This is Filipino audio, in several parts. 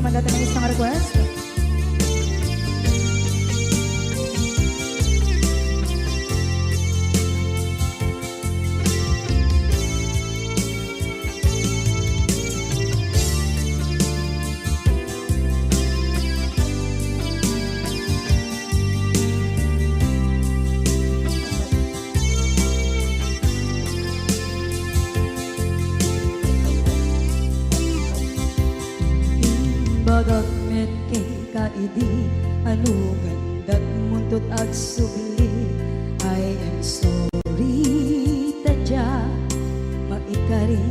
kumanda ng isang request. Bagagmet kay kaidi anugan dat muntot ag subli. I am sorry tadya maikari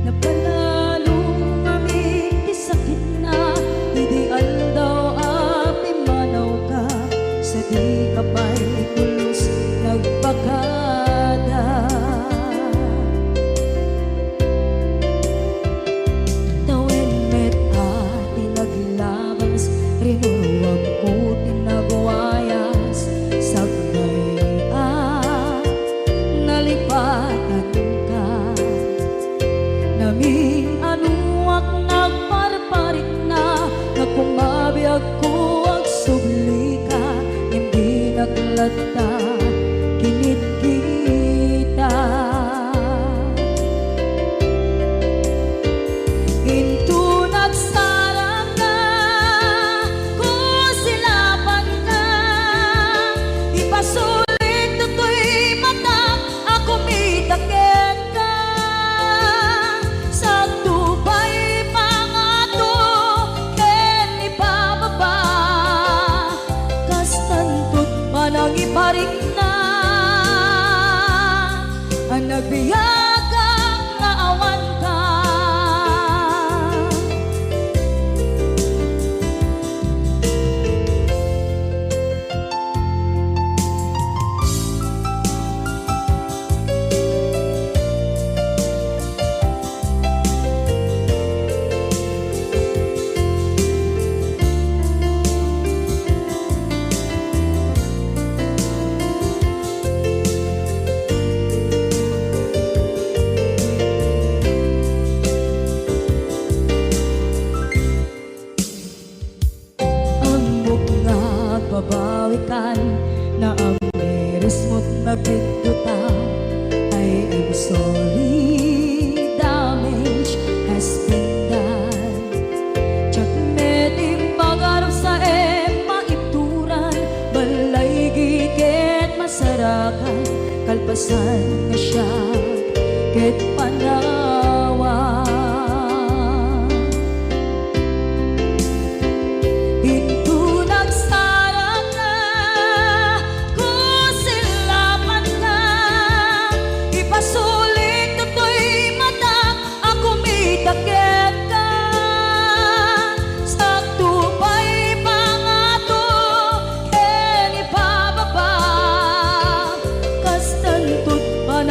napanalo aming disakit na ideal daw api manaw ka sa di kapay pulos nagpakada. Rinuwag ko tinagwayas sagnay nalipatan ka namin anuak nagparparit na nagkumabiyag ko ang subli ka hindi naglata kinit kita into nagsarang ka sulit to'y mata ako mitaken ka sa tubay pangato ken ibababa kastantot manang iparik na ang nagbiyagang naawan ka. Babawikan na ang meres mo't nagpigduta. I am sorry, damage has been done. Tsak meting magarap sa maituran balay gigit masarakan kalpasan nga siya ket panawa.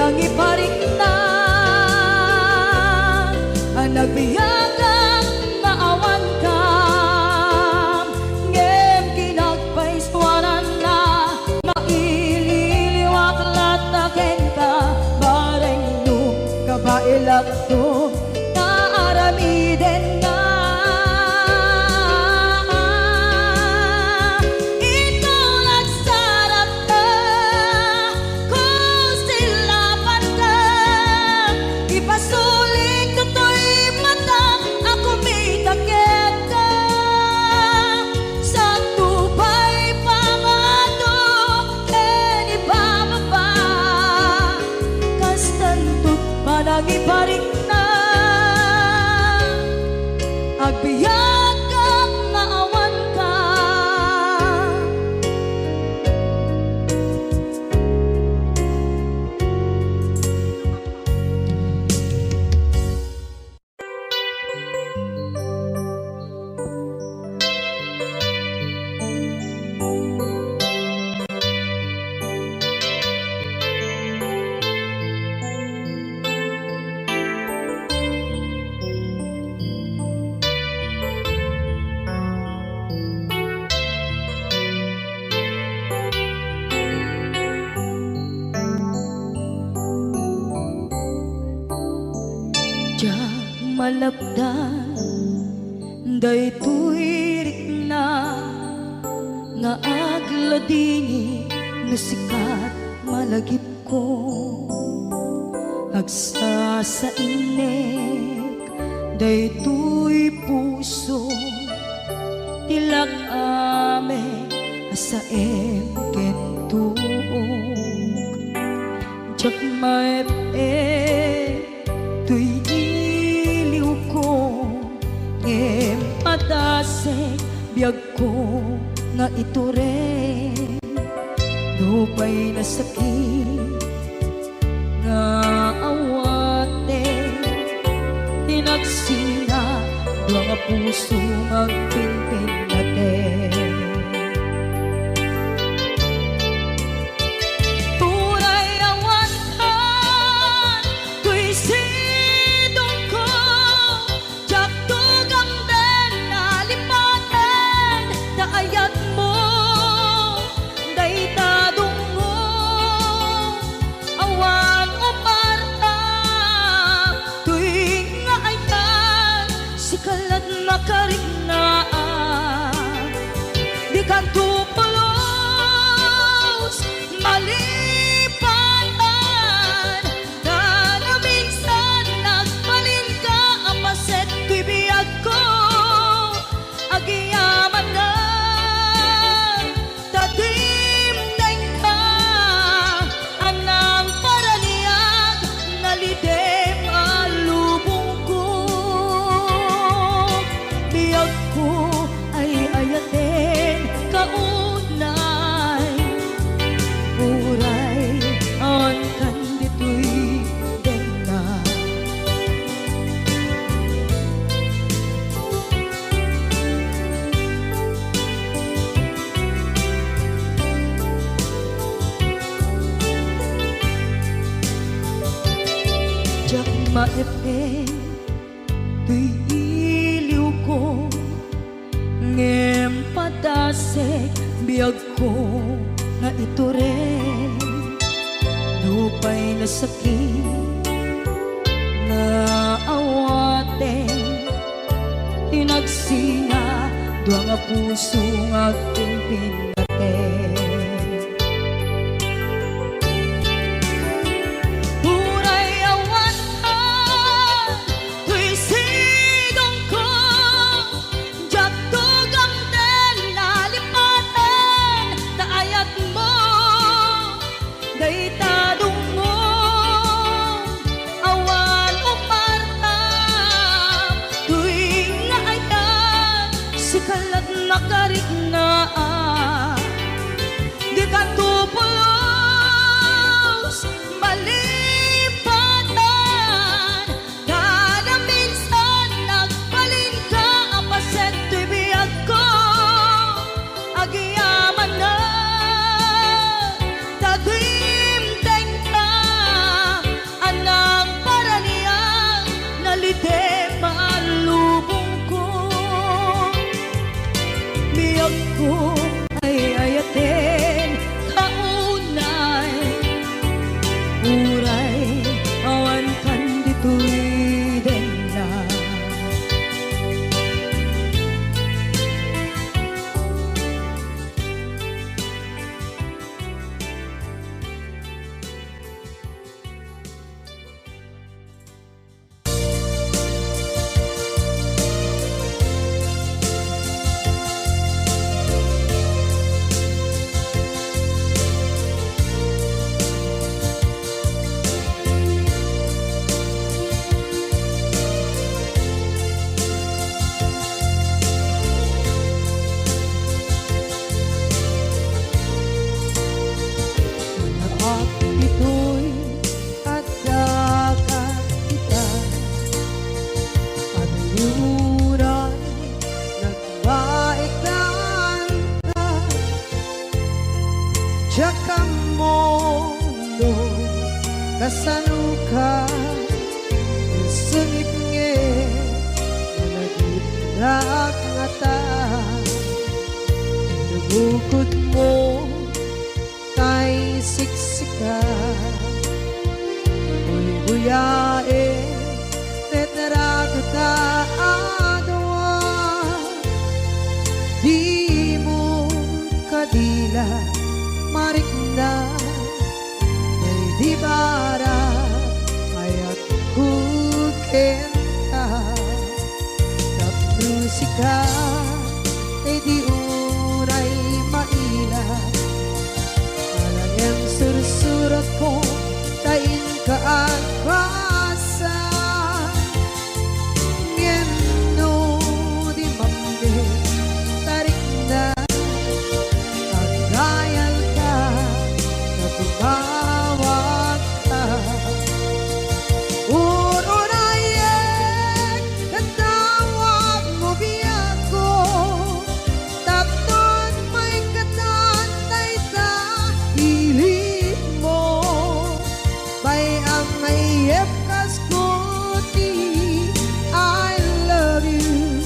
Iparik na ang nagbiyagang naawan ka ngem kinagpaiswanan na maililiwak lataken ka bareng nung kabailak to naaramiden na. Sulit to'y mata ako mitaken ka sa tubay pangato ken ibababa kastantot manang iparik na agbiyagang naawan ka. malapdan Daytoy rikna nga agladini nga sikat malagip ko agsa sa inek daytoy puso tilak ame asa kentuog jak maep tuy iliw ko ngem padasek biyag ko nga ito rin lupay na sakit nga awate tinagsina mga puso magpinpin natin tunay awan ka tuy sidong ko jak tugang den nalipaten taayat mo daytadong mo awan umarta tuy nga ayan sikalat makarignaang di ka tupulos malipanan na na minsan nagbalin ka ang paset tuy biyag ko agiyaman na tatimneng ka anang paraniyag nalidem alubong ko biyag ko ay ayaten kaunay uray ang kandito'y denga jak maepe tuy iliw ko ngem padasek biyag ko nga ito rin lupay na sakit na awaten tinagsina dua nga puso nga pinpin natin Uray awan ka tuy sidong ko jak tugang den nalipaten taayat mo daytadong mo awan umarta tuy nga ayan sikalat makarignaang di ka tupulos malipatan kada minsan nagbalin ka ang paset tuy biyag ko agiyaman na tadimteng ka anang paraniyang nalidem alubong ko biyag ko ay ayaten kaunay uray awan kandito'y denga at ito'y adagat kita at yuray nagbaikan ka Tsaka mono kasanuka sungit nge nalagit na ngata nabukod mo kay siksika Uy buyae tetrato ta adwa di bara Kaya't kuken ka Nagmusika Kay di unay maila Alang sursurat ko Tain ka ang basa Ngeno di mamde Tarik na Kagayal ka Tumawag ka Urunayek Katawag mo biyak ko Tapton may katantay sa hilig mo Bay ang mayep kaskuti I love you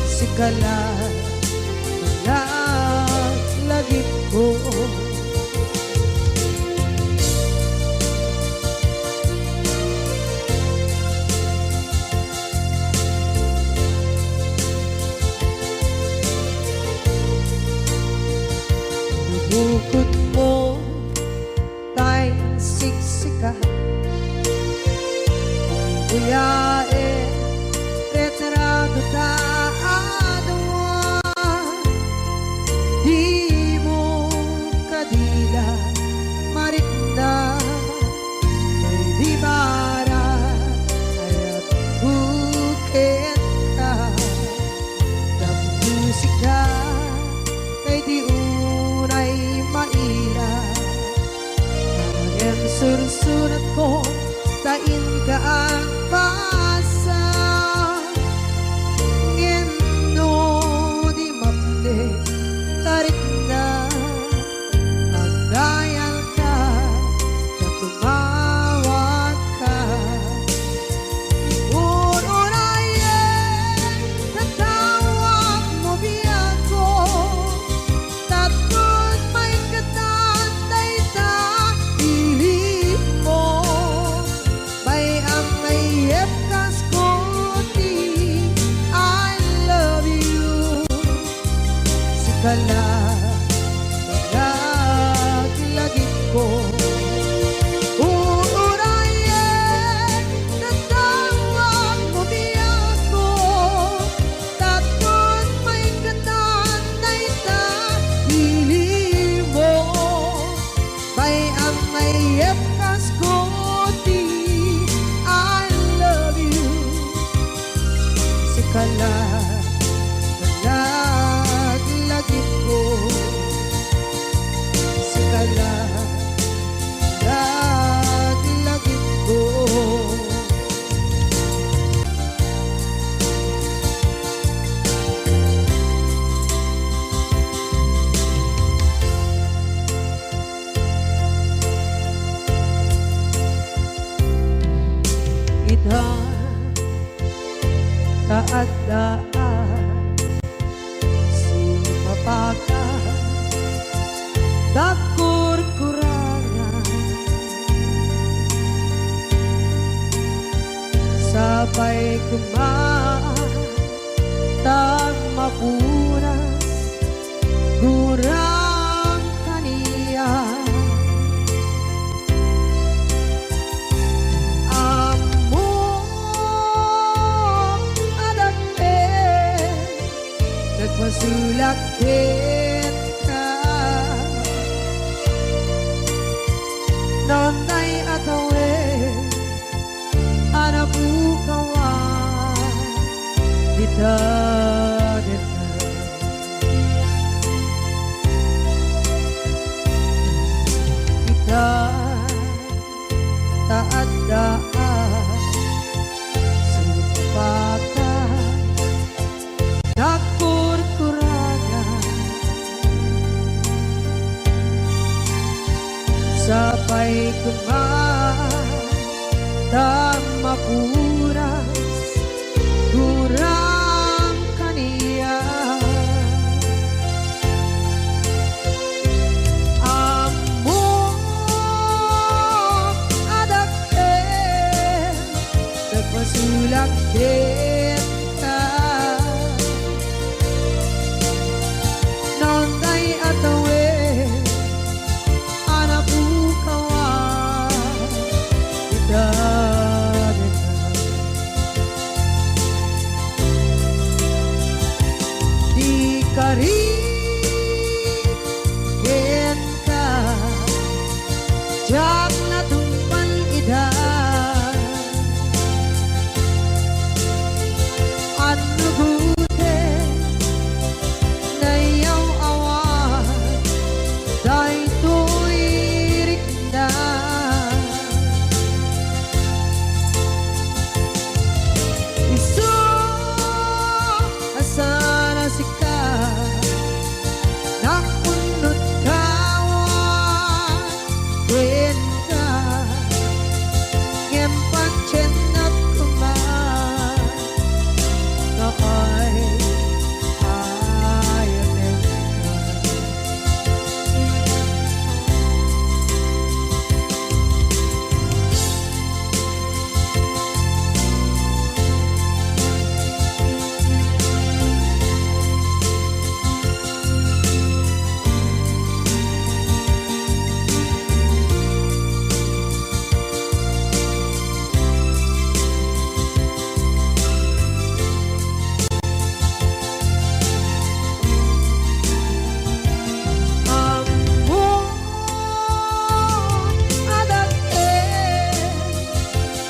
Sikala Lagip ko Bukod mo tayong siksika Buyae retrado taadwa Di mo kadila marikna May di bara Kaya't bukit ka Nagmusika Kay di unay maila Parang sursurat ko Tain ka ang pasa Ngeno di mamde Tarik na Magdayal ka Na tumawag ka Urunayan Tatawag mo biyak ko Tapos may katantay sa hilig mo Bay ang mayep kaskuti I love you Sikala Naglagit ko Uurayan Tatawag mo biyak ko Tapos may katantay sa hilig mo Bay ang mayep kaskuti I love you Sikala Naglagit ko Sikala Naglagit ko Ita kaadaan Sumapaka Dakur-kurangan Sabay kumaan Tag mapunas Gurang kaniya Nagmasulakit ka Nonday atawin Anabukawan Dita Kita taadaan Sumpakan Dakur-kurangan Sabay kumaan Dan mapuras Gurang kaniya Among adakit Nagmasulakit ka Nonday atawin Anabukawan Diyak na tumpan ida at nagute na iyaw awan dahil tuwirik na iso asana sika nakunot kawan din ka ngempang chenat kuman na ay ayatin ka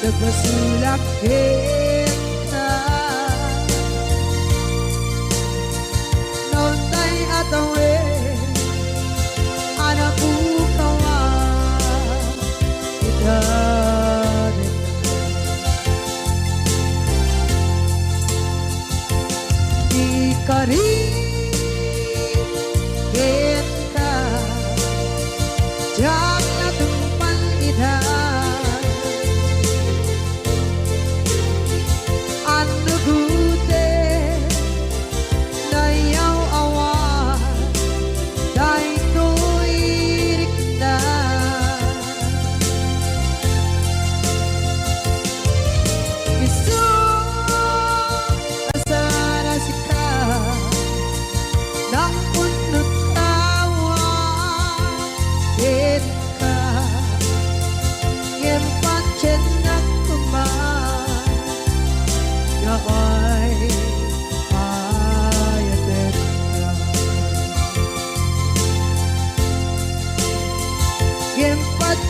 nagpasulak kita noon tay atawe anak ukawan kita di karin kita jak na tumpan ida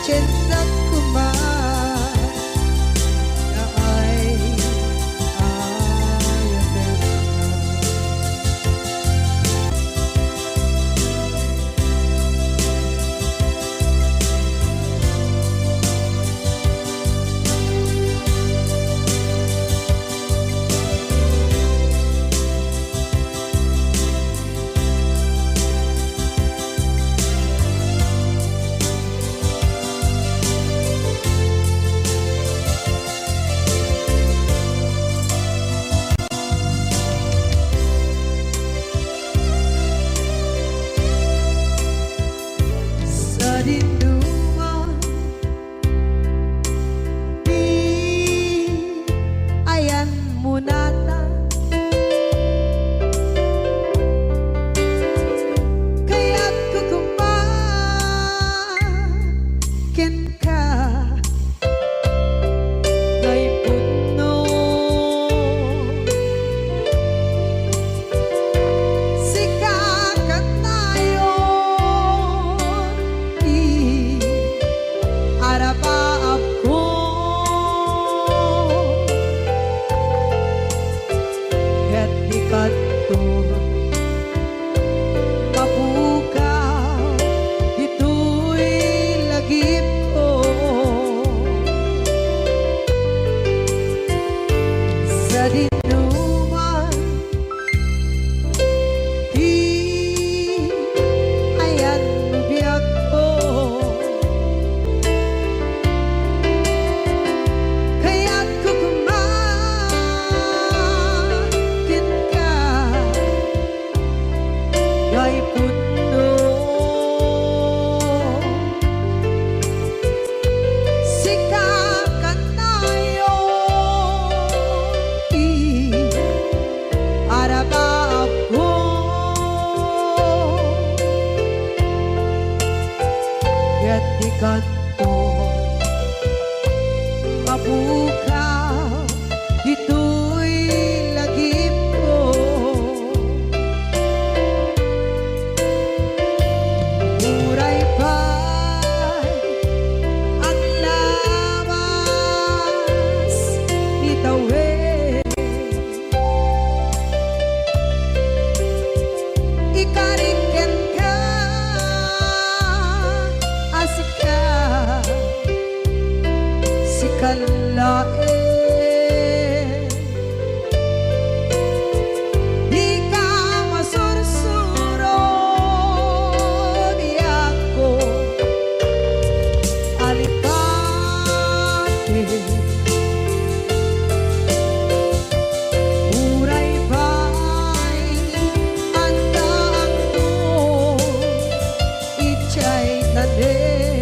Cinta kuman na ay ayatin dinungan di ayan munata kaya't kukumakin ka kay puno sikakat tayo mapukaw dito'y lagip ko sa dinuman di ayan biyak ko kaya't kukumakin ka kay puno sikakat tayo arabab ko kaya't di kanto mapukaw dito'y lagip ko muray pa'y lain. Di ka masursuro biyak ko alipate. Uray ba'y andaan mo ichay tanin.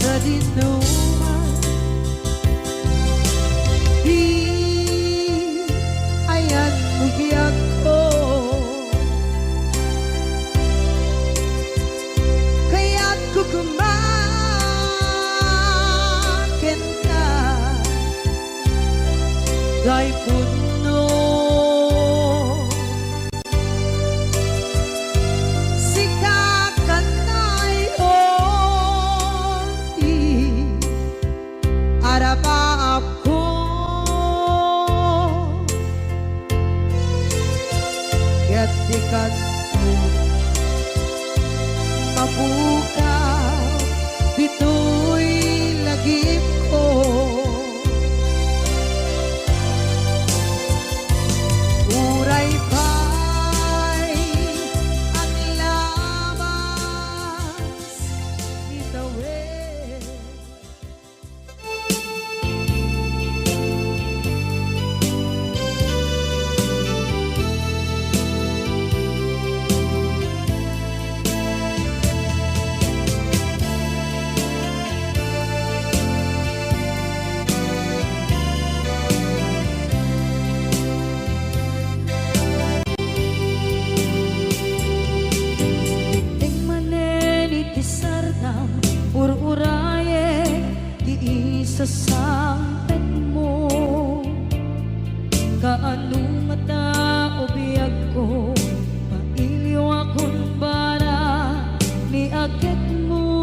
Sa dinuman di ayan mo biyak ko, kaya't kukumakin ka dahil puno araba ako gatikan mo mabukaw dito'y lagip ko. Uray ba'y ang labas itawid. Ur-uraye di isa sampet mo, kaano mata o biyag ko, mailiw akong bara ni agit mo.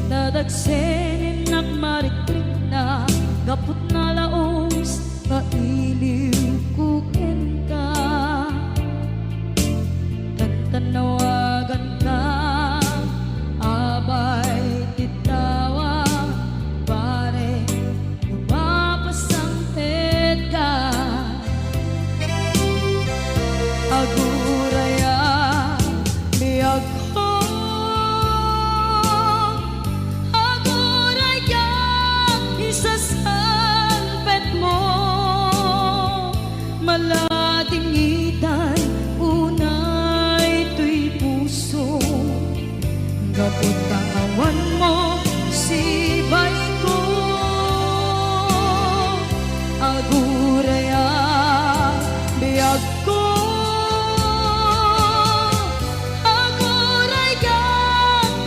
Nadagsenin at marikrik na gapot na laos, mailiw kukin ka, tantanawagan ka. Abay titawa pare lumapasangpet ka. Aguraya biyag ko, aguraya isasangpet mo. Maladingitan unay tuy puso, gapot kawan mo si bay ko. Aguraya biyag ko, aguraya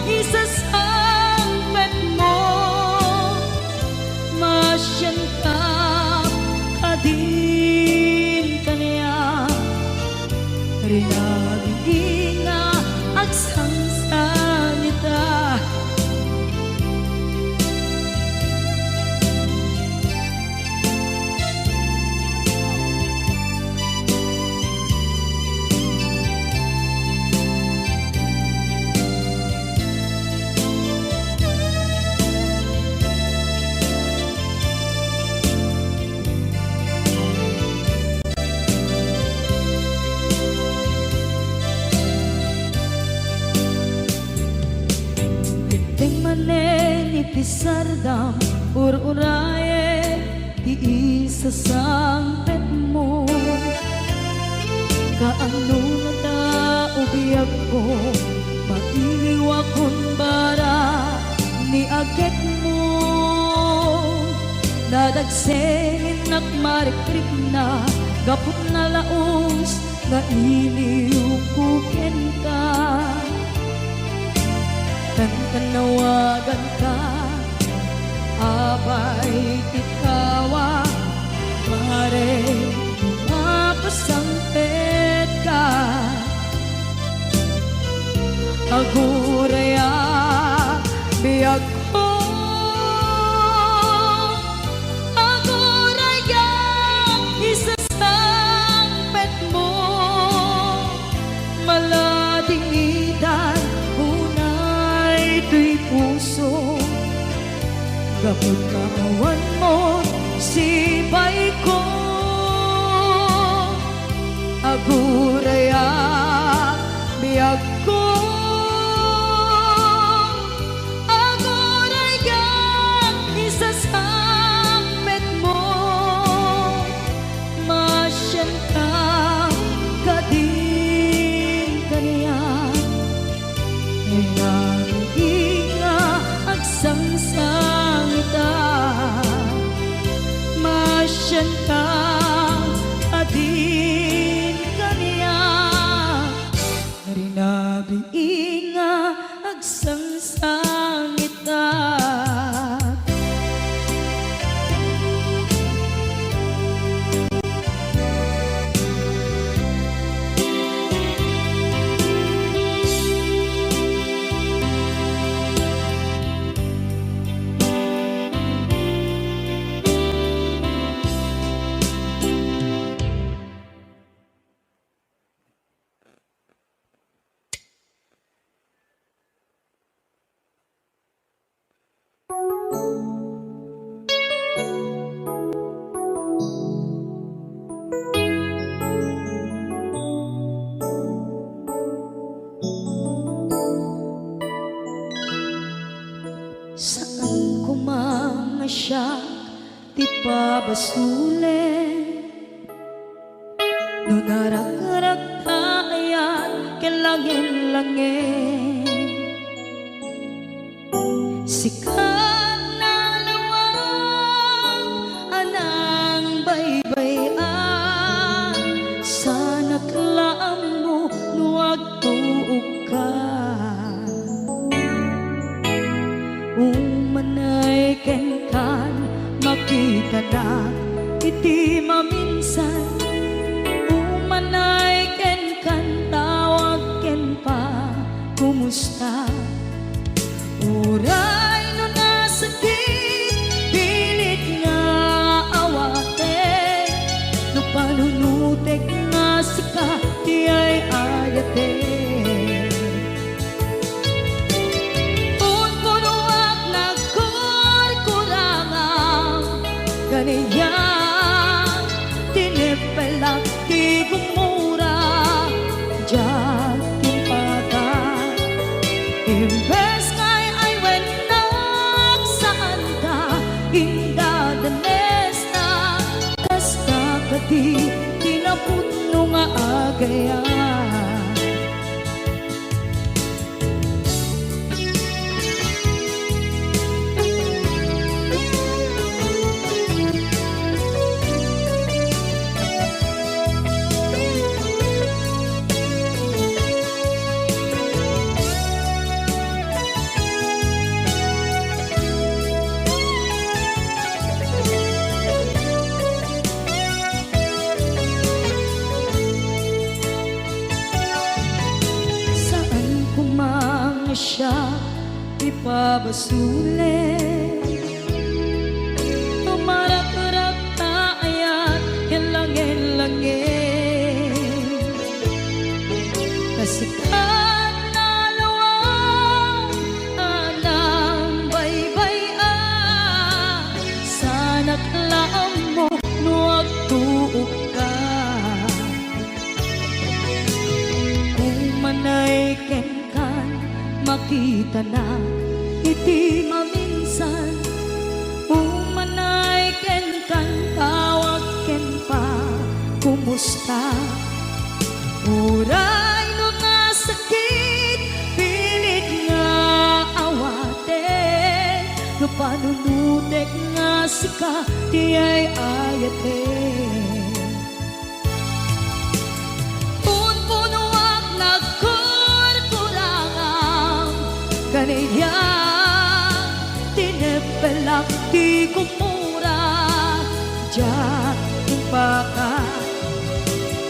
isasangpet mo. Masyan ka kadin kaniya rinabing nga agsansanita. Sardam ur-uraye di isa sampet kaano na taubiyag ko mag-iwa kon bara ni agit mo nadagsenin nakmarikrik na gapot na laos nga iliukukin ka tanawagan ka abay tikawa mare mapasampet ka aguraya biyag ko aguraya isasampet mo maladingitan unay tuy puso gapot kawan mo sibay ko aguraya biyag ko aguraya isasampet mo masyan ka kadin kaniya inga agsangsangita masyan ka adin kaniya rinabi inga agsangsangita saan ko mga siya ti pabasulen no narak-arak tayan kelangin-langin sikat na lawang anang baybayan sana klaam mo nuwag tuog ka umanay ken kan makita na iti maminsan umanay ken kan tawag ken pa kumusta uray no nasakit pilit nga awate no panunutek nga sika di ay ayate kaniya tinipelak ti gumura diyan timpakan imbes ngay ay wenak saan ka indadanes na kasta kati tinapuno nga agayan siya ipabasulen tumarak-rak taayat kelangin-langin kasikat na lawang anang baybayan sana klaam mo nuwag tuog ka kung manay ken makita na iti maminsan umanay ken kan tawag ken pa kumusta Uray no nga sakit, pilit nga awaten, no panunutek nga sika, di ay ayaten. Punpunuak nagkurkurangang, kaniya tinepelak di kumura, diyak baka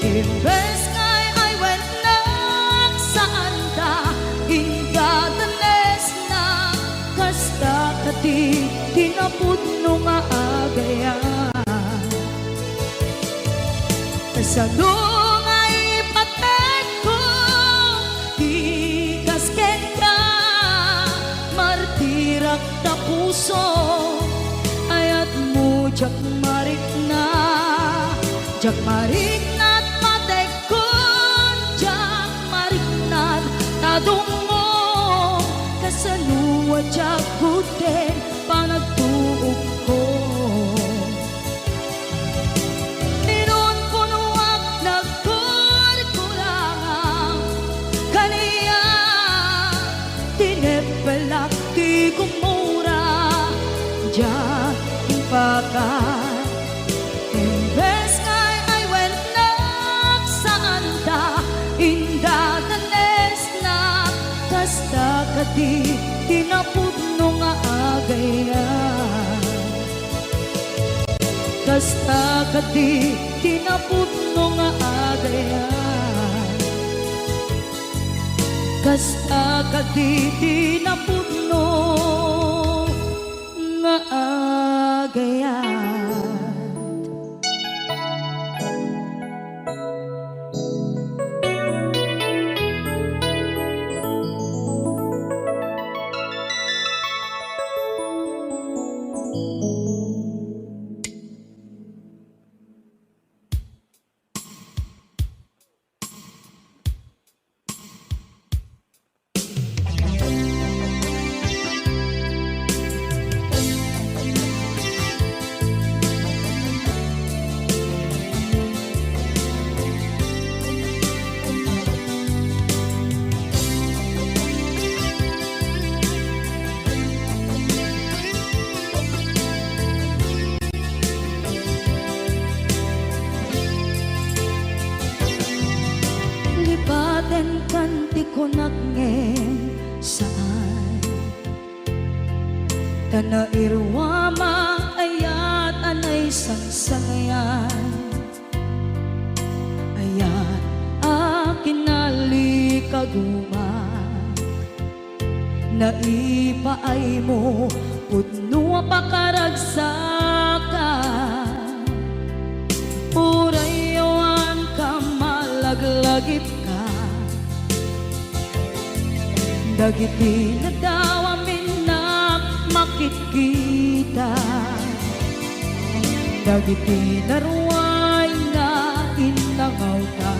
imbes ngay ay wenak saan ta ingatanes na kasta kati tinapudno nga agayan kasano nga ipatek ko di kasken ka martirak na puso ayat mo jak marik na jak mariknat matekon, jak mariknat tadungo kasaluwa jak guden panagtuog ko. Ninon punuak nagkurkurangang kaniya tinepelak di kumura jak ipakan. Imbes ngay ay wenak saan ta indatanes na kasta kadi tinapudno nga agayan kasta kadi tinapudno nga agayan kasta kadi tinapudno nga agayan. Lipaten kanti ko nagngem saan Tana irwama ayat anay sangsangayan Ayat akin nalikaguma Naipaay mo pudno pakaragsakan Urayawan ka malaglagip ka Dagiti na daw amin na makikita Dagiti na ruway na inangaw ka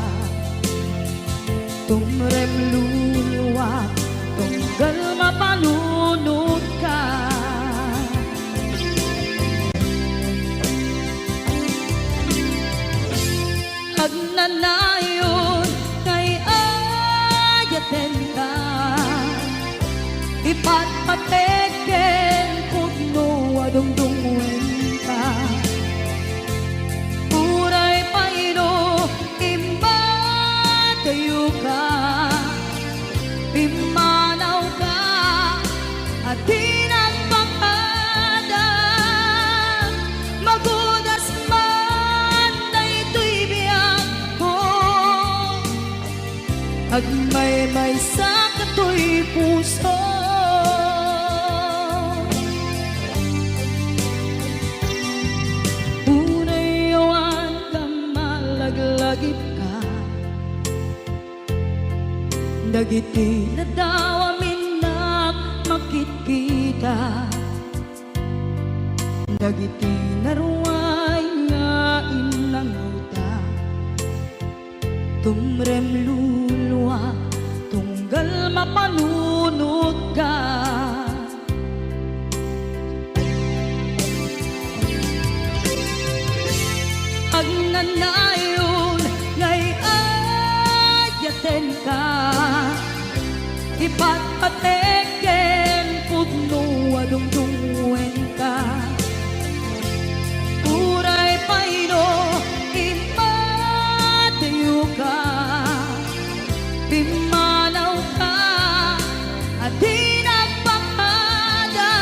Tumrem luluwak tunggal mapalunod ka Agnanayon kay ayaten ka Ipatpateken pudno adungdungwen ka Puray paino imba tayo ka Imanaw ka at tinagpangada Magudas man na ito'y biyak ko Agmay-may sa kato'y puso Unayawan ka malaglagip ka Dagiti na daw amin na makikita Dagiti na ruway nga inanguta Tumrem luluwa tunggal mapanunod ka Agnanayon ngay yaten ka ipatpateken pudno adungdungwen ka uray payno imatayo ka pimanaw ka at di nagpakada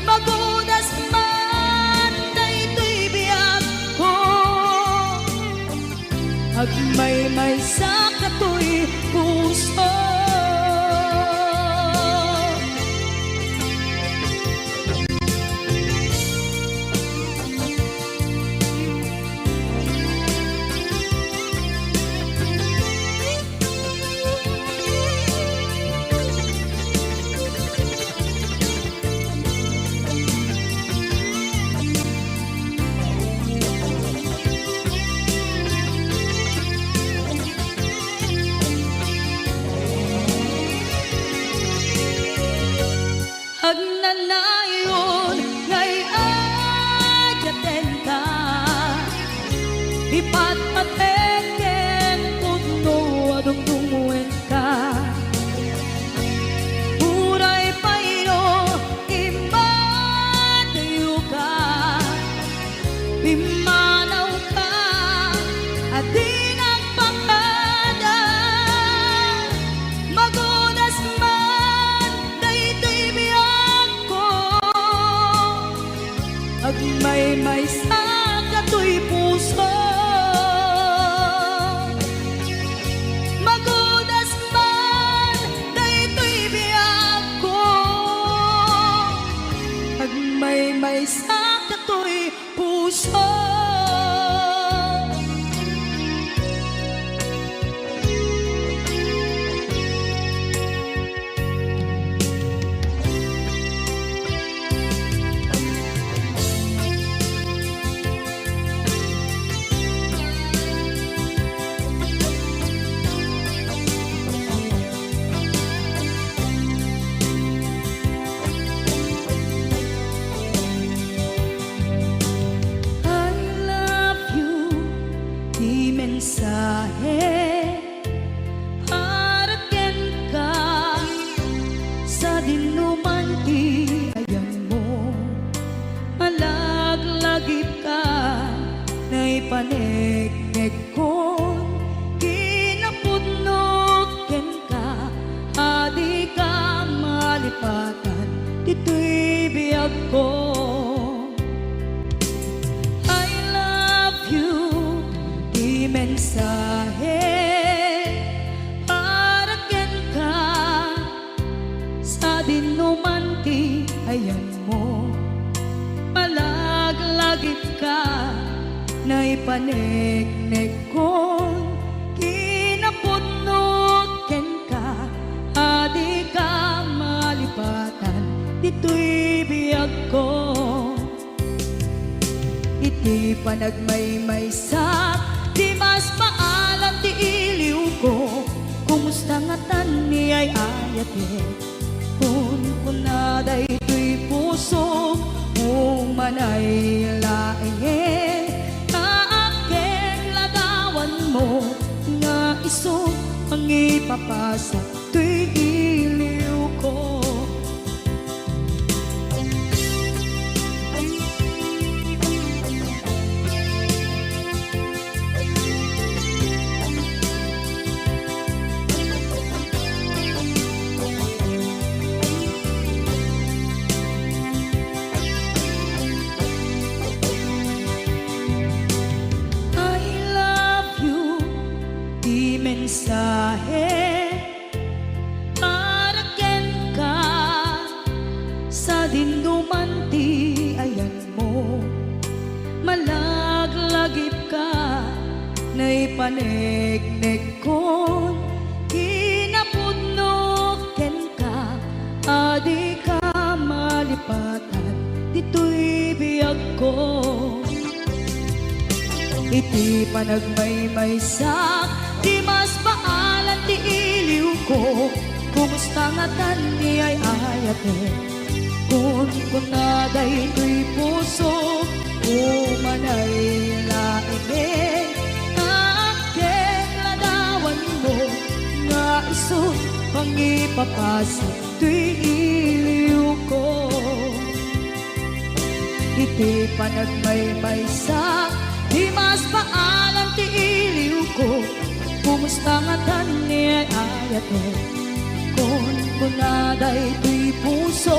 magudas man daytoy biyak ko agmay-may sa katoy puso agnanayon ngay ayaten ka ipatpateken pudno adungdungwen ka uray payno imatayo ka pimanaw ka at di nagpakada magunas man daytoy biyak ko agmay-may sa katoy puso magudas man daytoy biyak ko agmay-may sa katoy puso mensahe haraken ka sa dinuman ti ayan mo malaglagip ka na ipanegnek ko kinapudnoken ka adi ka malipatan dito'y biyag ko mensahe haraken ka sa dinuman ti ayan mo malaglagip ka na ipanegnek ko kinapudnoken ka adi ka malipatan dito'y biyag ko iti panagmay-may sa di mas maalam ti iliw ko kumusta nga tan ni ay ayate kun kunaday to'y puso umanay laeng kaaken lagawan mo nga iso ang ipapasa to'y iliw ko mensahe haraken ka sa dinuman ti ayan mo malaglagip ka na ipanegnek ko kinapudnoken ka adi ka malipatan dito'y biyag ko iti panagmay-may sa di mas maalan ti iliw ko kumusta nga tan ni ay ayate kun kunaday to'y puso umanay laeng aken ladawan papasok tuy iliw ko. Iti panagmaymay sa di mas paalam ti iliw ko. Kumusta nga tani ay ayate kon kunaday tuy puso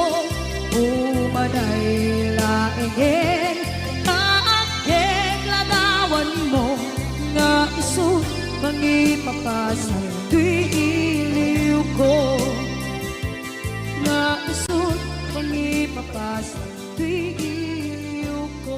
umanay laengin kaakeg ladawan mo nga isu mangipapasan tuy iliw ko nga isu mangipapasan tuy iliw ko.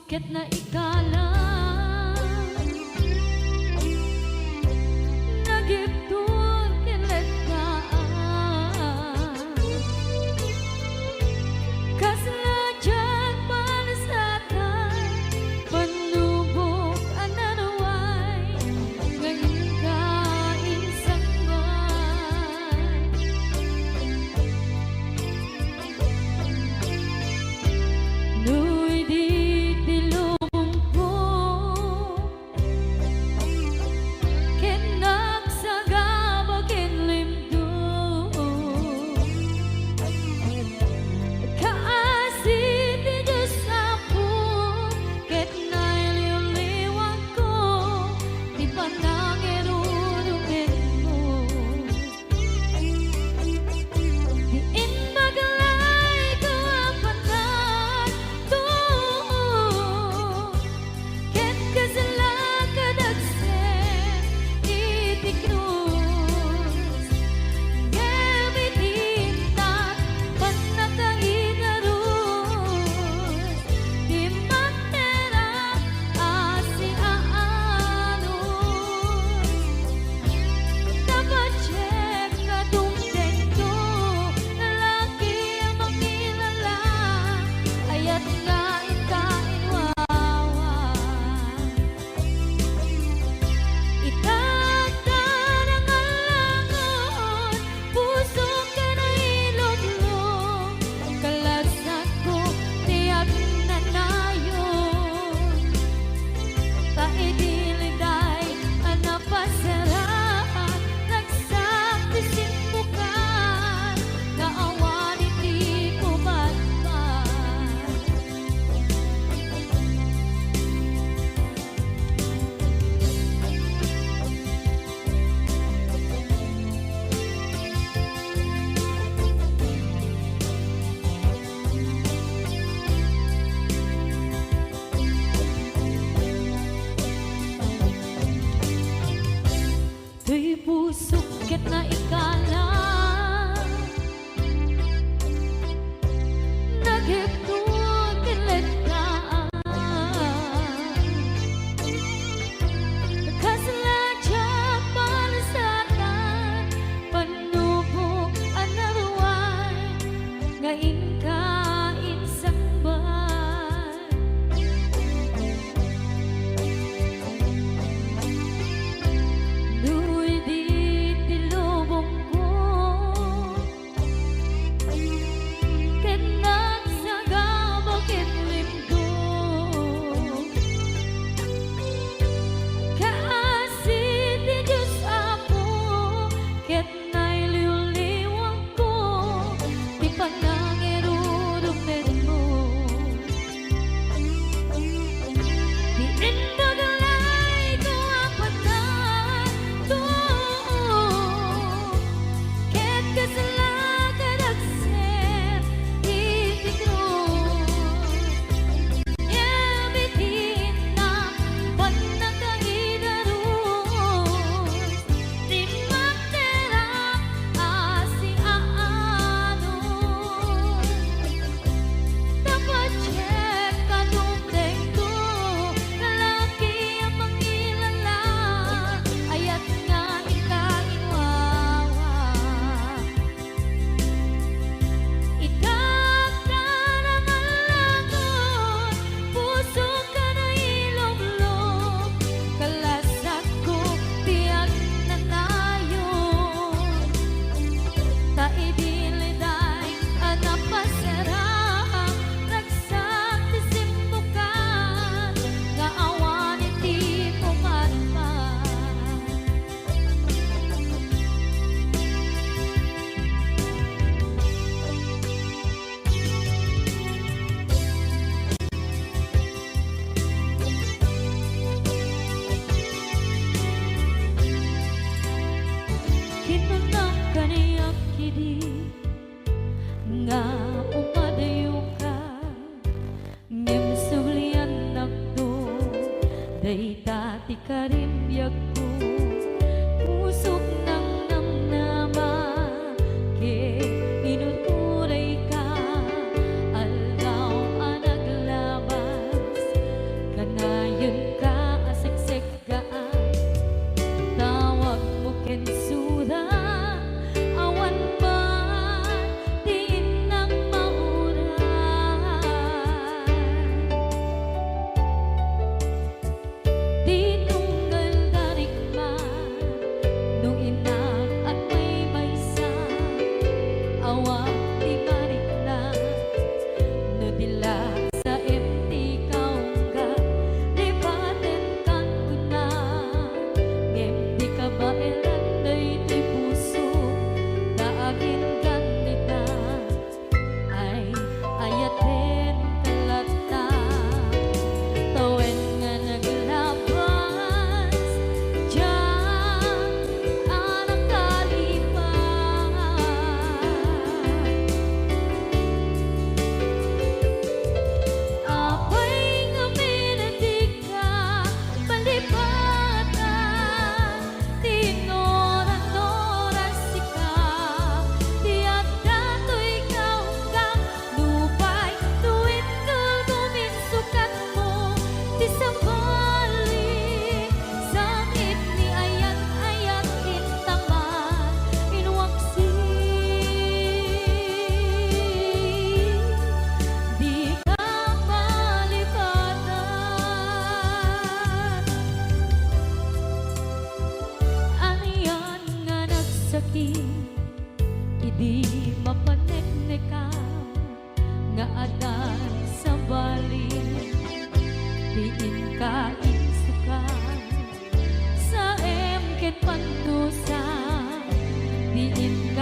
Ket na ikala nagiptur kilet ka kasla dyan palasatan panubok ananaway ngayon ka isang nuy di tuy pusok ket na ikala nagiptur kilet ka kasla dyan palasatan panubok anarway ngayon ka isang nuy di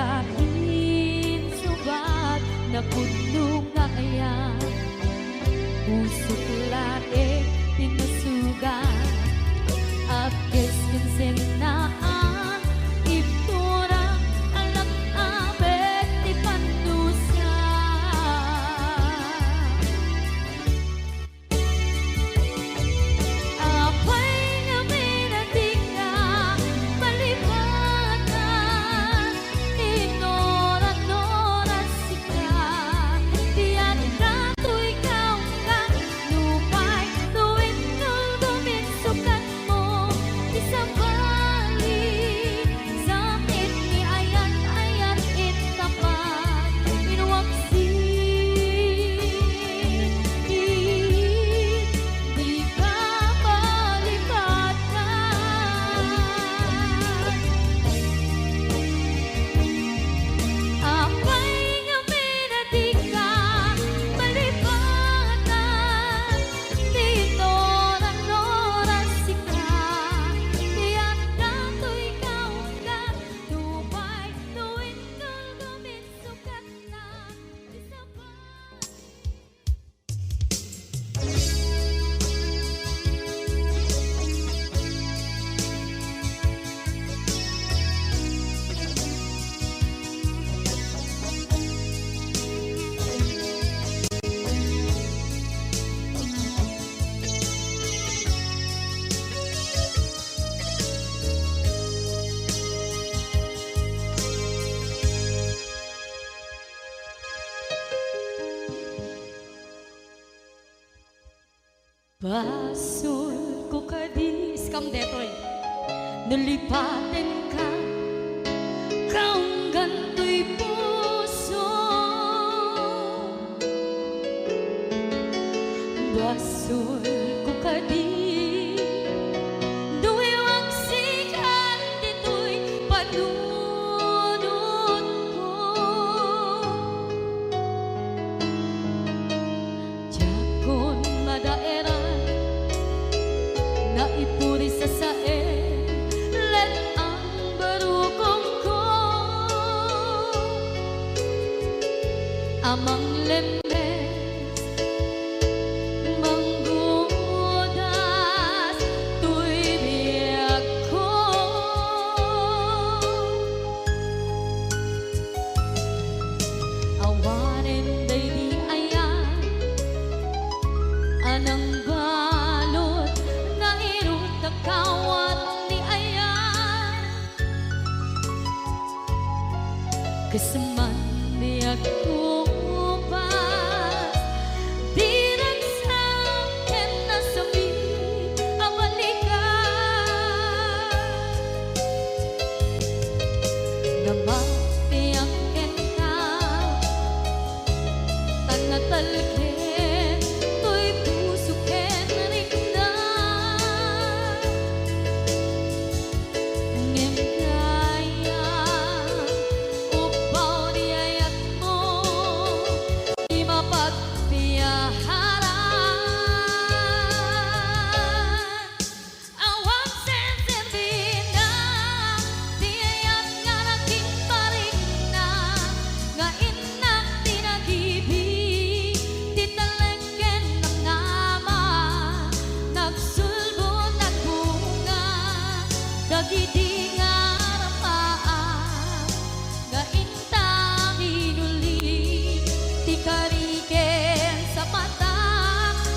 lain subat na puno nga ayan pusok lae pinasugan agis kinsenaan iptura alang abet di panusa apay nga minatika malibatan inora-nora sika tiyan ka to ikaw ka lupay tuwing nuldumin sukat mo isabali sakit ni ayat-ayat itapat inuwaksin di ka malipatan apay nga minatika malipatan tinora-nora sika tiyan ka to ikaw ka tupay tuwing nuldumin sukat na isabali Basol ko kadis kam detoy nalipatin ka kaong ganto'y puso basol ko kadis duwewang sikan dito'y panunod ko Jakon madaeran na ipuri sa sae let ang barukong ko amang lemes manggudas tuy biyak ko awanin day di ayan anang balot na irot na kawat ni ayan kasaman niya kupas di nagsakin na sabi ang balikan na mapiyang ka tanatalkin to'y pusukin rinda ngem kaya upaw di ayat mo di mapagpiyaharan awang sensibina di ayat nga naging paring na nga inak tinagibig titalengken ng ama nagsulbo nagbunga dagidi nga rapaan nga intang inuli ti kariken sa mata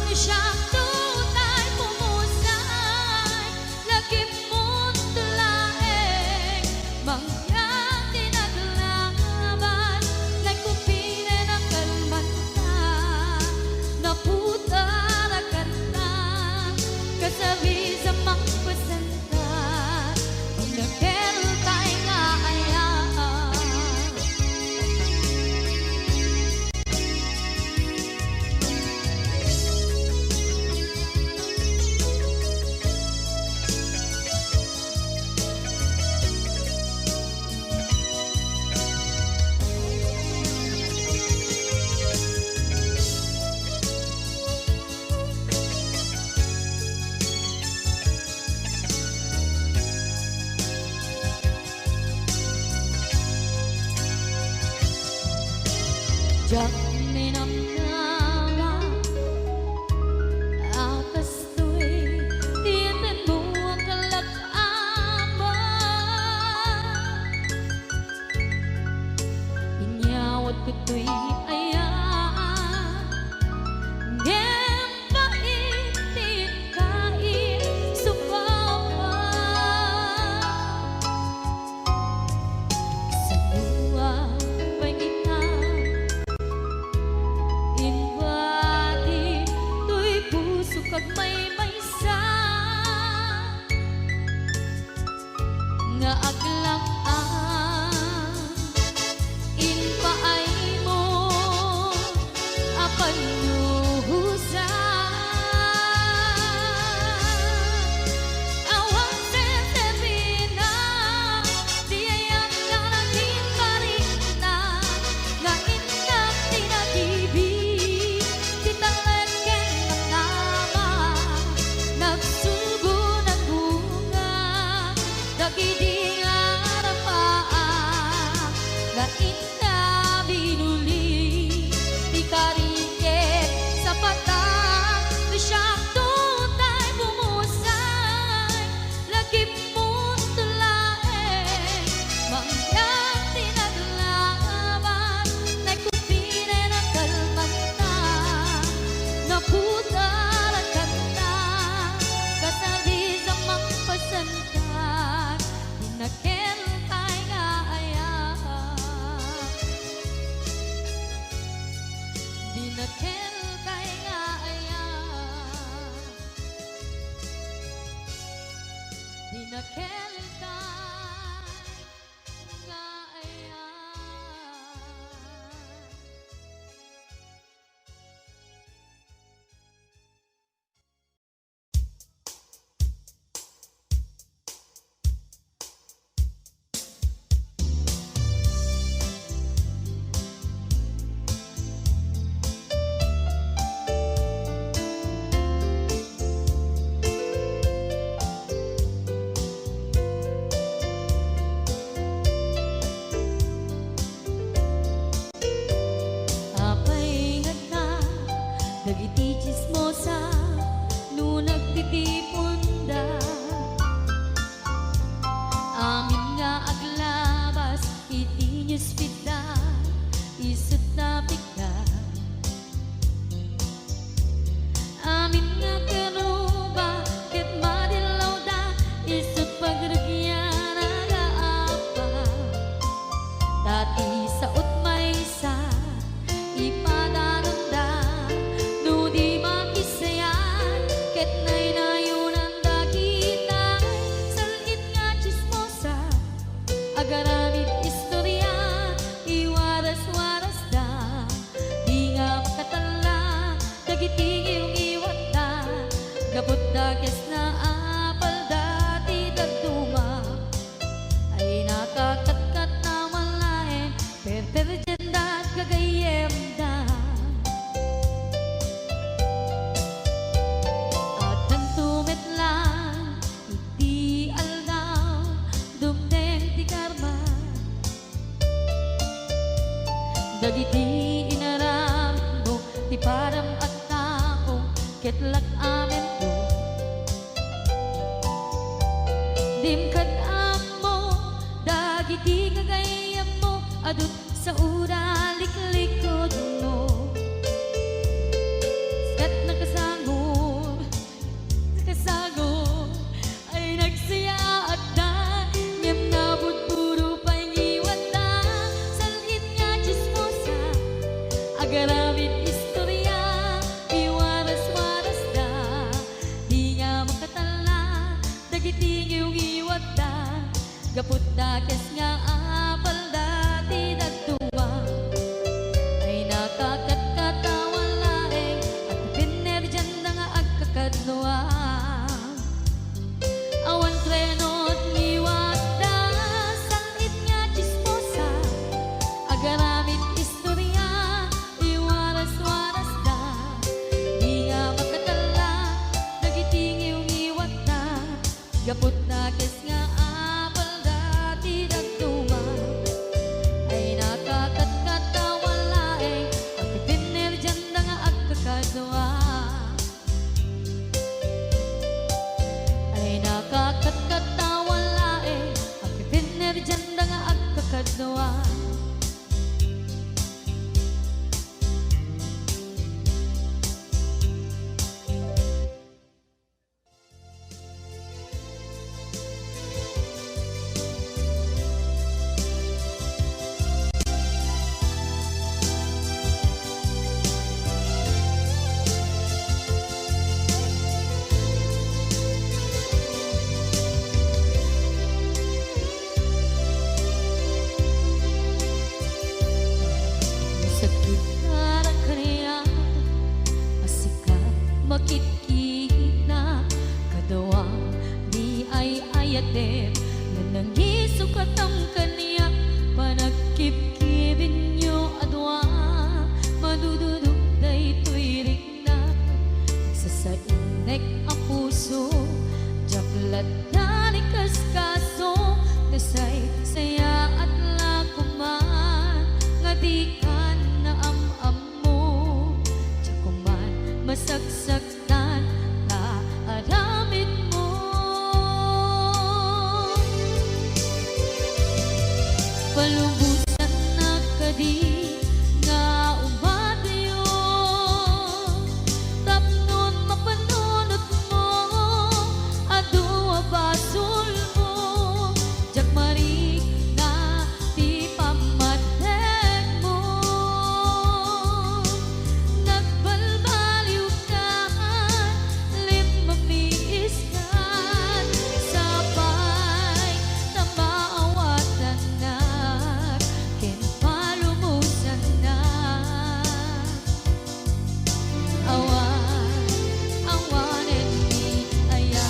ni siyang tunay pumusay lagim mo't laeng mangyang tinaglaban nagkupinen ang kalmanta naputarakan na kasabi sa magpasantan ang nagkeltay nga ayan Jak minamnama akas to'y tiyanan mo ang kalak-ama. Inyawat ko to'y ayaan ngem paitin kain supawa sa buwan pangitan inwadi to'y puso kag may maysa nga aglang-an inpaay mo apan luhusa awang sesebina diayang karating karina nga inak tinatibi titangletken ng nama nagsugo ng bunga dagidi nga rapaa nga ina binuli di kariket sa patang siyak tutay bumusay lagip mo tulae mangyang tinaglaban na'y kupine ng kalmanta naputar at kanta kasabi sa magpasantan dinakel kay nga ayan dinakel kay nga ayan dinakel kay nga ayan. Apay ngata dagiti chismosa no nagtitipunda amin nga aglabas iti newsfeed isut na bigla amin nga karuba ket madilaw da isut pagragyan agaapa dati sa utmaysa ipadananda no di makisayan ket nay nayunan dagitay salit nga chismosa agaramid istorya iwaras-waras da di nga makatala dagiti iyong iwat da gabot da kes na apal dati dagduma ay nakakatkat na malain perperjenda at kagayem da at nang tumetlang iti aldaw dumdeng ti karma dagiti inaram mo ti param at tao ketlak amen ko dimkad mo dagiti kagayem mo adut sa uraliklikod mo kat nakasagod ay nagsaya at da ngem nabud puro pangiwat da salit nga chismosa agaramid istorya iwaras-waras da di nga makatala dagiti iyong iwat da gapot da kes nga apal dati dagduwa ay nakakatkatawan laeng at pinerjan na nga agkakadluwa awan trenot ngiwat da salit nga chismosa agaramid istorya iwaras-waras da di nga makatala dagiti iyong iwat da gapot da kes nga apal dati dagduwa kadawa. Sakit parang kaniya, asika makikita, kadawa di ay ayatin, nanangisok at ang kaniya, panagkip-kibin nyo adwa, madududog na ito'y rikna, nagsasainek ang puso, jaklat na ni kaskaso, nasay saya at lakuman, nga di ka na am-am mo, tsakuman masagsaktan na aramid mo. Palubusan na kadi nga umadayo, tapnon mapanunot mo, adua basol mo, jakmari na di pamatek mo. Nagbalbaliw ka, limamiis ka, sabay na maawatan na, kinpalumusan na. Awan, awanen ni aya.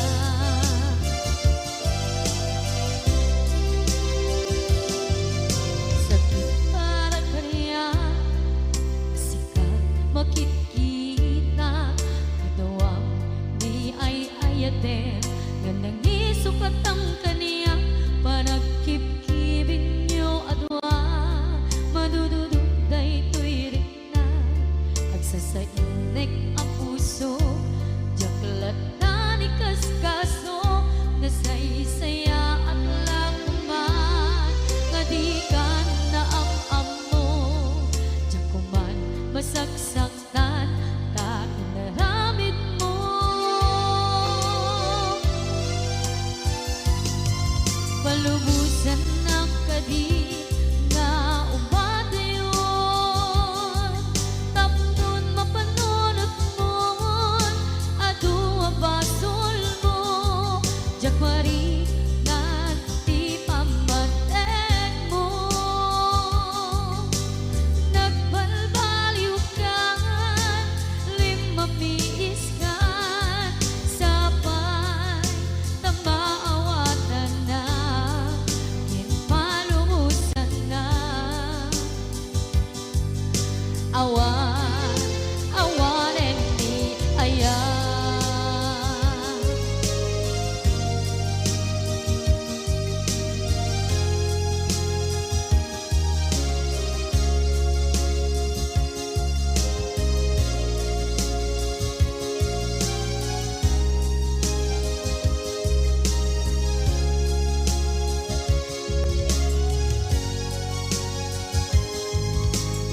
Sakit para kaniya, asika makikita, kadawang di ay ayaten, nga nangisok at ang kaniya, panagkip-kibin nyo adwa, madududog na ito'y rikna, agsasainek ang puso, jaklat na ni kaskaso, nasaysaya at lakuman, nga di ka na am-am mo, jakuman masagsaktan ta inaramid mo. Palubusan ng kadi nga umadayon, tapnon mapanunot mo, adua basol mo, jakmari na di pamatek mo. Nagbalbaliw ka, limamiis ka, sabay na maawatan na, kinpalumusan na. Awan, awanen ni aya.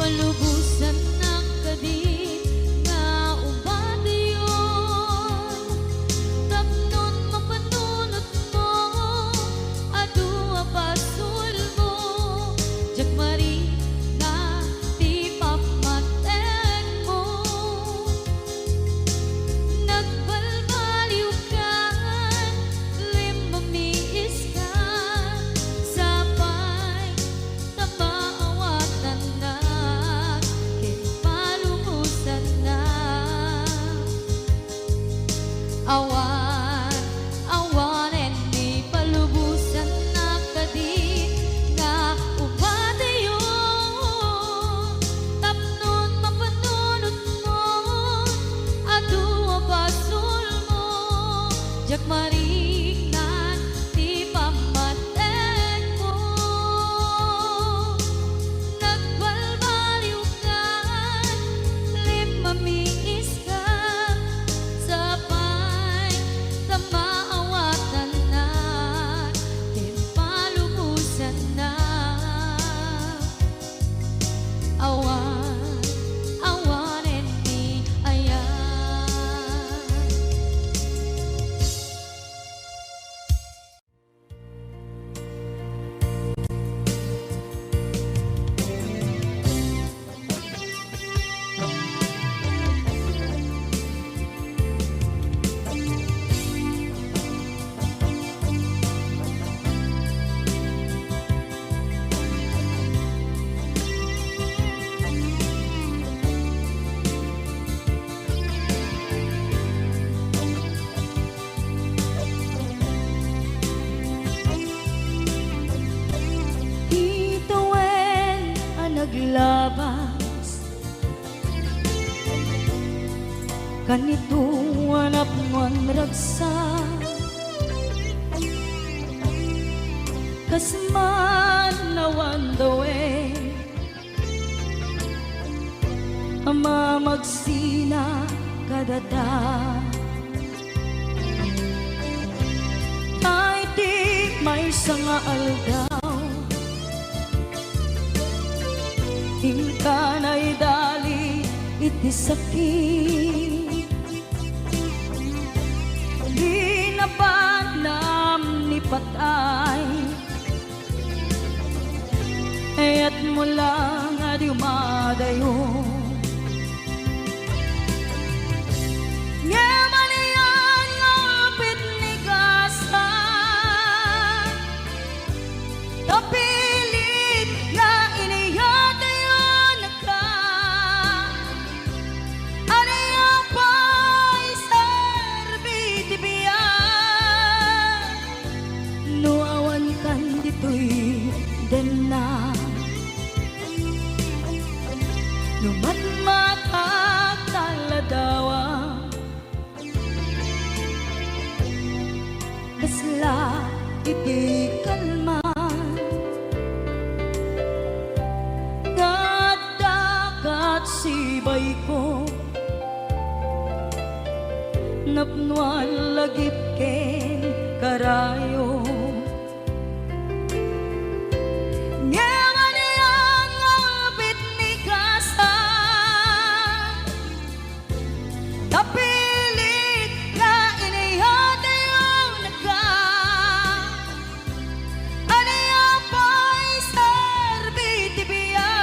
Palubusan ng kadi nga umadayon, tapnon mapanunot mo, adua basol mo, jakmari na di pamatek mo. Nagbalbaliw ka, limamiis ka, sabay na maawatan na, naglabas kanito anak man ragsa kasman nawan dawe ama magsina kadada ay di may sanga aldaw Ingkanay dali iti sakit di napanam ni patay ayat mo lang adi umadayo Ngamanian ngapit ni gasa kapilit na iniyatayon ka aniya pa'y serbiti biya nuawan kan dito'y dena numan makakaladawa kasla iti kalman ngadakat sibay ko napnuan lagip ken karayo Ngamanian ngapit ni kasa kapilit na iniyatayon ka aniya pa'y serbiti biya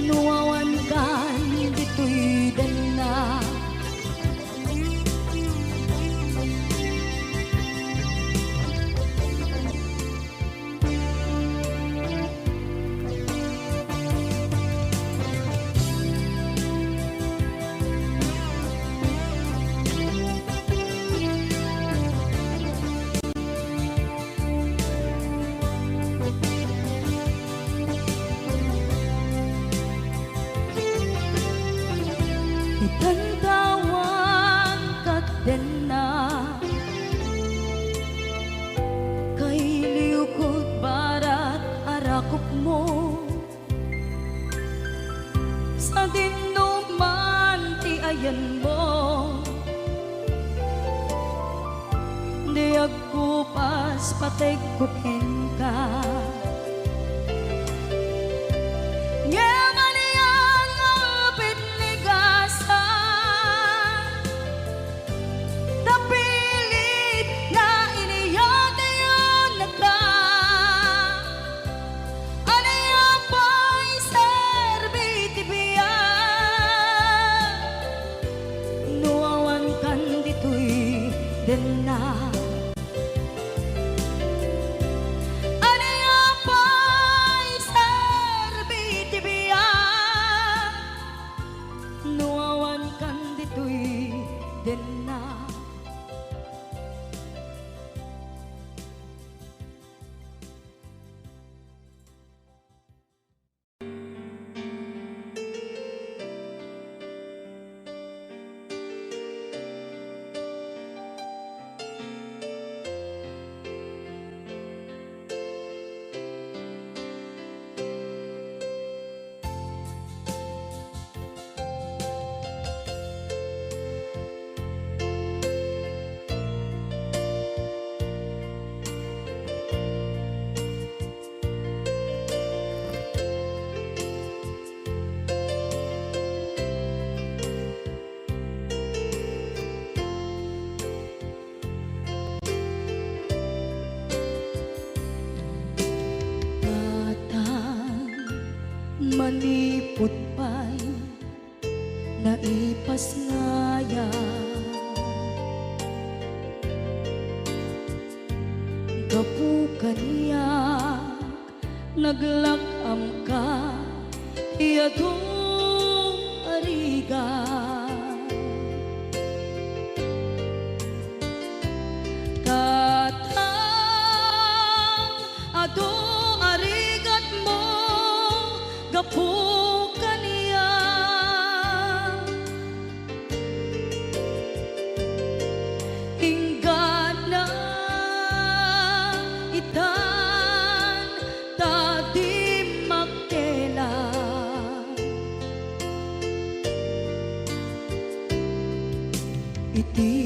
nuawan kan dito'y dana itantawan kat dena kay liukod barat arakop mo sa dinuman ti ayan mo di agkupas patay kupen ka Ngamanian ngapit ni gasa kapilit na iniyatayon ka aniya pa'y serbiti biya nuawan kan dito'y dena aniya pa'y serbiti biya nuawan kan dito'y dena manipot pa'y naipas ngaya gapukan niya naglakam ka iyadong ariga katang ado arigat gapo kaniya. Ingana itan tadi makela. Iti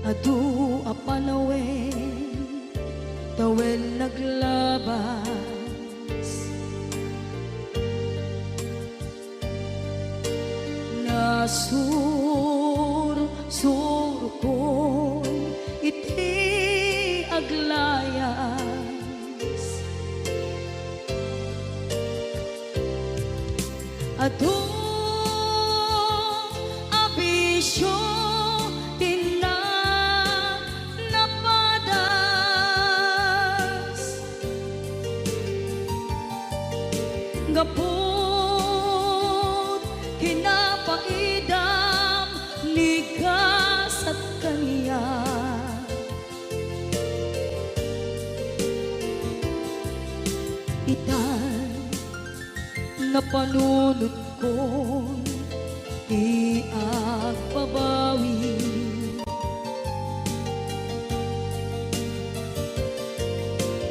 adu apanawen tawen naglabas, nasur ko iti aglayas. Adu abisyo gapot kinapaidam ligas at kaniya. Itan na panunod ko di agbabawi.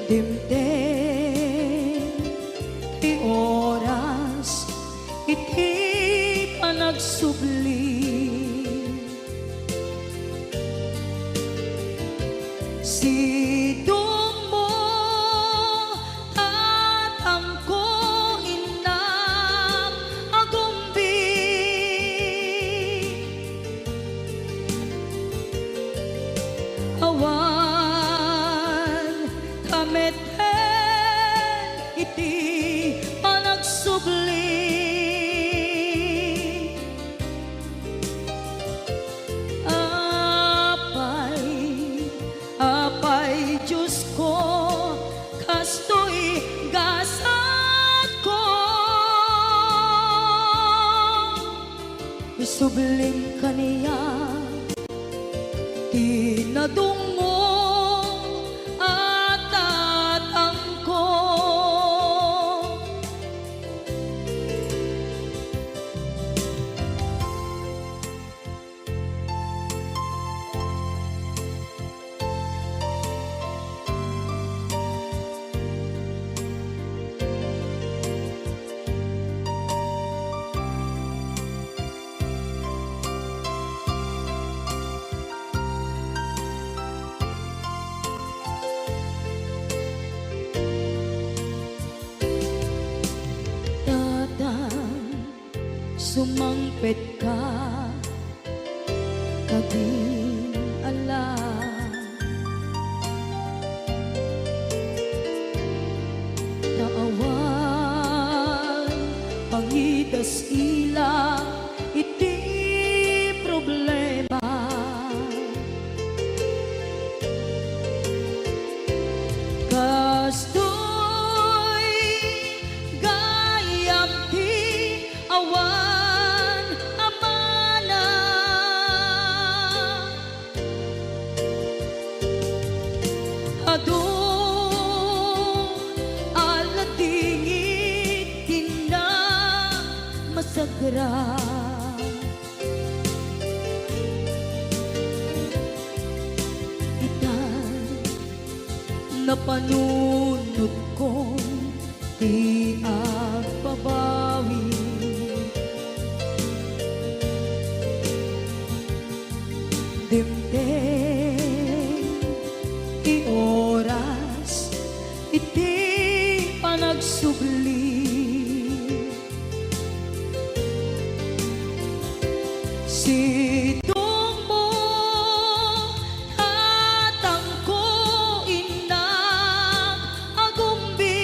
Dimdem oras iti panagsubli. Sidong mo tatangko inang agumbi. Awan kameten iti panagsubli. Apay Diyos ko kastoy gasat ko. Isubling kaniya tinadungo at tatangko. Sumangpet ka kading ala. Naawan pangidas ila iti problema. Kastoy gayam ti awan alatingit tina masagra. Itan na panunod ko di agbabawi. Dimdem ti oras iti panagsubli. Sidong mo tatangko inang agumbi.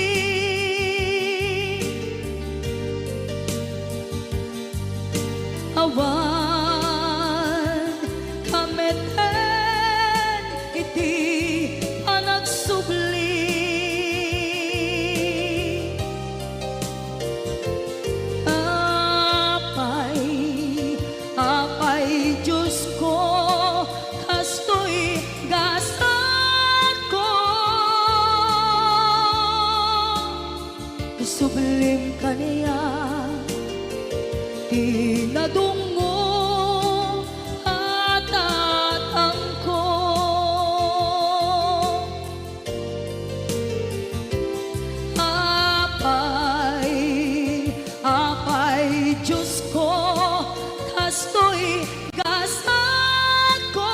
Isublim ka niya, tinadungo at tatangko. Apay, Diyos ko, kasto'y gasad ko.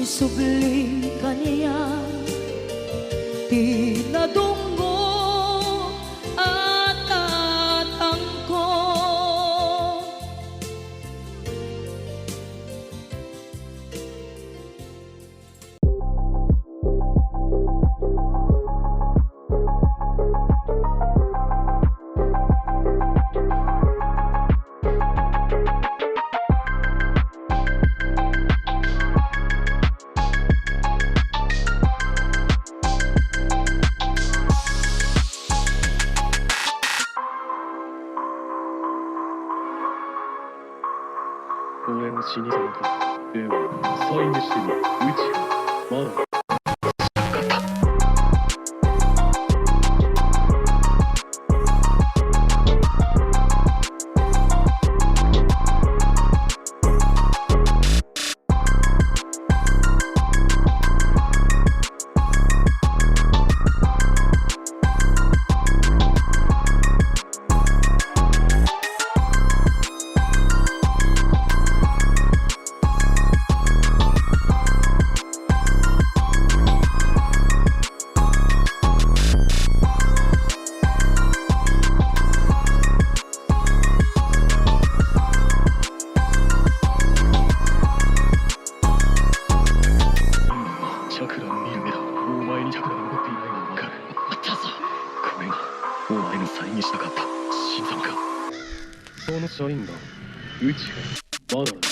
Isublim ka niya, tinadungo at tatangko.俺の死に様か。では、再現してみる。宇宙、まだ。チャクラを見る目だ。お前にチャクラが残っていないのがわかる。あったぞ。これがお前の再現したかった心臓か。その社員だ。宇宙まだだ。